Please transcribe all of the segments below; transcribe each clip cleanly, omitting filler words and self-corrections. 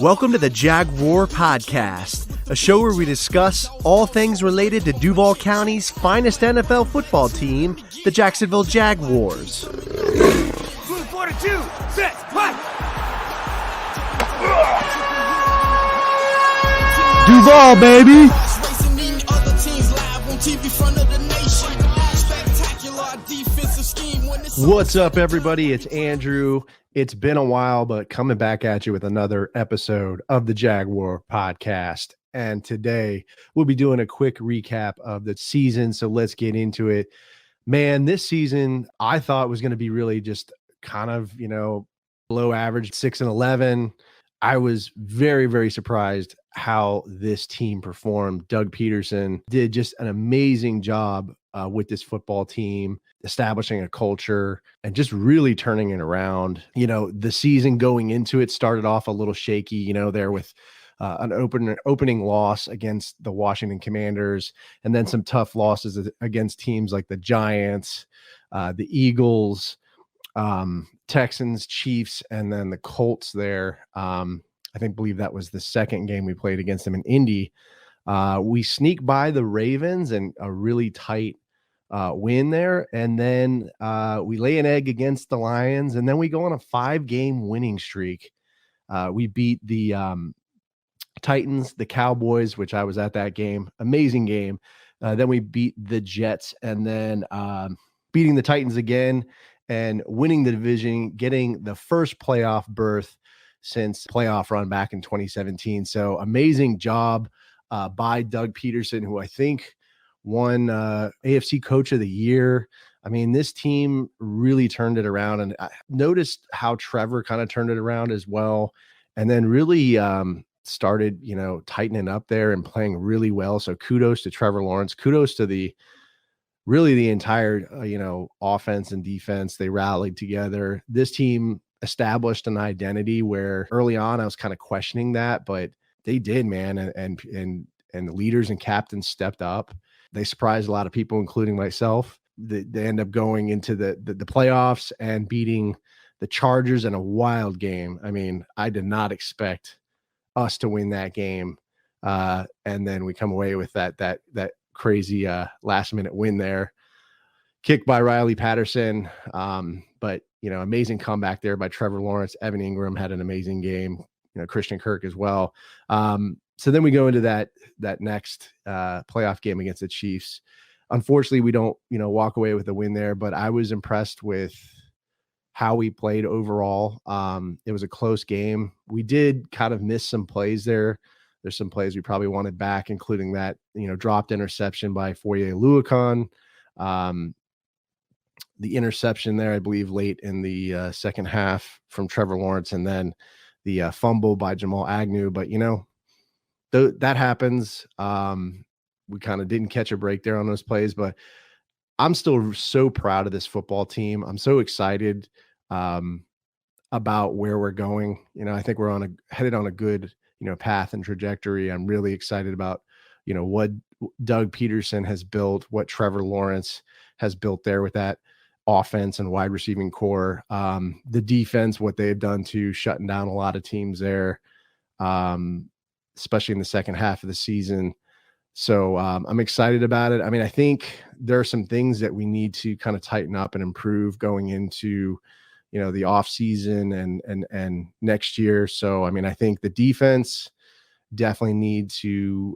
Welcome to the Jag War Podcast, a show where we discuss all things related to Duval County's finest NFL football team, the Jacksonville Jaguars. Move 42, set, fight! Duval, baby! What's up, everybody? It's Andrew. It's been a while, but coming back at you with another episode of the Jaguar Podcast. And today we'll be doing a quick recap of the season. So let's get into it. Man, this season I thought was going to be really just kind of, below average, 6-11. I was very, very surprised how this team performed. Doug Peterson did just an amazing job with this football team, establishing a culture and just really turning it around. The season going into it started off a little shaky, there with an opening loss against the Washington Commanders, and then some tough losses against teams like the Giants, the Eagles, Texans, Chiefs, and then the Colts there. Believe that was the second game we played against them in Indy. We sneak by the Ravens and a really tight win there. And then we lay an egg against the Lions, and then we go on a 5-game winning streak. We beat the Titans, the Cowboys, which I was at that game. Amazing game. Then we beat the Jets, and then beating the Titans again and winning the division, getting the first playoff berth since playoff run back in 2017. So amazing job by Doug Peterson, who I think won AFC Coach of the Year. I mean, this team really turned it around, and I noticed how Trevor kind of turned it around as well, and then really started, tightening up there and playing really well. So kudos to Trevor Lawrence. Kudos to the entire, offense and defense. They rallied together. This team established an identity where early on I was kind of questioning that, but they did, man. And the leaders and captains stepped up. They surprised a lot of people, including myself. They end up going into the playoffs and beating the Chargers in a wild game. I mean, I did not expect us to win that game. And then we come away with that crazy last minute win there, kicked by Riley Patterson. But amazing comeback there by Trevor Lawrence. Evan Ingram had an amazing game, Christian Kirk as well. So then we go into that next playoff game against the Chiefs. Unfortunately, we don't, walk away with a win there, but I was impressed with how we played overall. It was a close game. We did kind of miss some plays there. There's some plays we probably wanted back, including that, dropped interception by Foye-Oluokun. The interception there, I believe, late in the second half from Trevor Lawrence, and then the fumble by Jamal Agnew. But, that happens. We kind of didn't catch a break there on those plays, but I'm still so proud of this football team. I'm so excited about where we're going. I think we're headed on a good, path and trajectory. I'm really excited about, what Doug Peterson has built, what Trevor Lawrence has built there with that offense and wide receiving core. The defense, what they've done to shutting down a lot of teams there, especially in the second half of the season. So I'm excited about it. I mean, I think there are some things that we need to kind of tighten up and improve going into, the off season and next year. So, I mean, I think the defense definitely need to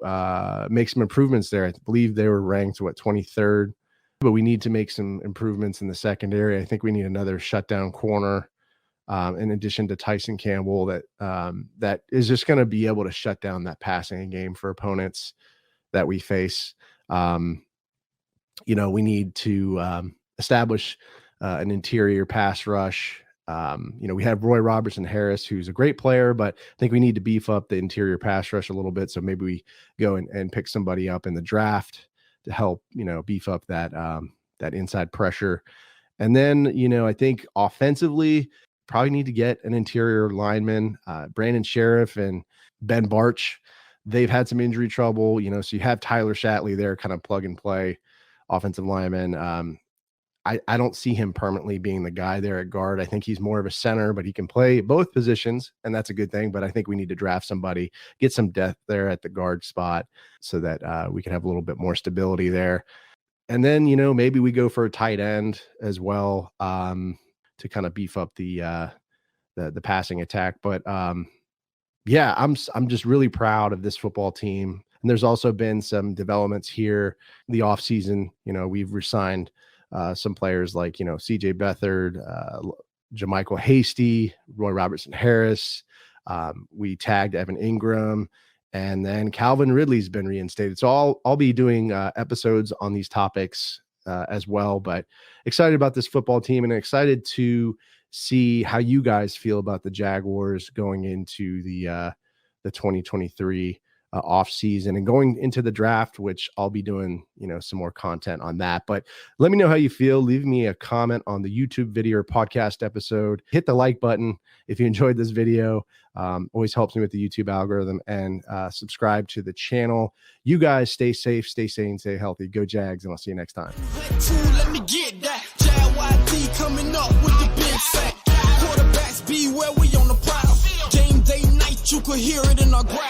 make some improvements there. I believe they were ranked 23rd, but we need to make some improvements in the secondary. I think we need another shutdown corner, in addition to Tyson Campbell, that is just going to be able to shut down that passing game for opponents that we face. We need to establish an interior pass rush. We have Roy Robertson Harris, who's a great player, but I think we need to beef up the interior pass rush a little bit. So maybe we go and pick somebody up in the draft to help, beef up that inside pressure. And then, I think offensively, probably need to get an interior lineman, Brandon Sheriff and Ben Barch. They've had some injury trouble, so you have Tyler Shatley there, kind of plug and play offensive lineman. I don't see him permanently being the guy there at guard. I think he's more of a center, but he can play both positions, and that's a good thing. But I think we need to draft somebody, get some depth there at the guard spot so that we can have a little bit more stability there. And then, maybe we go for a tight end as well to kind of beef up the passing attack. But yeah, I'm just really proud of this football team. And there's also been some developments here in the offseason. We've resigned some players like, CJ Beathard, Jermichael Hasty, Roy Robertson Harris. We tagged Evan Ingram, and then Calvin Ridley's been reinstated. So I'll be doing episodes on these topics as well. But excited about this football team and excited to see how you guys feel about the Jaguars going into the 2023 off season and going into the draft, which I'll be doing, some more content on that. But let me know how you feel. Leave me a comment on the YouTube video or podcast episode. Hit the like button if you enjoyed this video. Always helps me with the YouTube algorithm, and subscribe to the channel. You guys stay safe, stay sane, stay healthy. Go Jags, and I'll see you next time. Let me get that. JYD coming up with the big sack. Quarterbacks beware, we on the prowl. Game day night, you could hear it in our growl.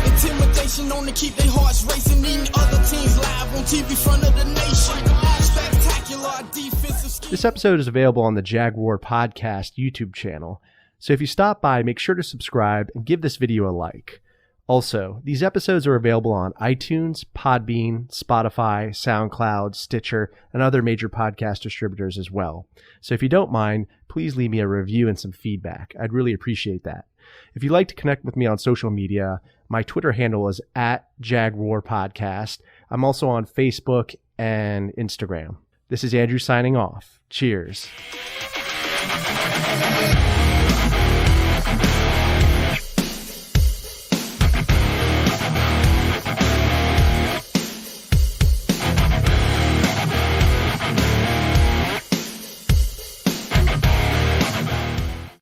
Intimidation on to keep their hearts racing, eating other teams live on TV front of the nation. Spectacular defensive. This episode is available on the Jaguar Podcast YouTube channel, so if you stop by, make sure to subscribe and give this video a like. Also, these episodes are available on iTunes, Podbean, Spotify, SoundCloud, Stitcher, and other major podcast distributors as well. So if you don't mind, please leave me a review and some feedback. I'd really appreciate that. If you'd like to connect with me on social media, my Twitter handle is @JagWarPodcast. I'm also on Facebook and Instagram. This is Andrew signing off. Cheers.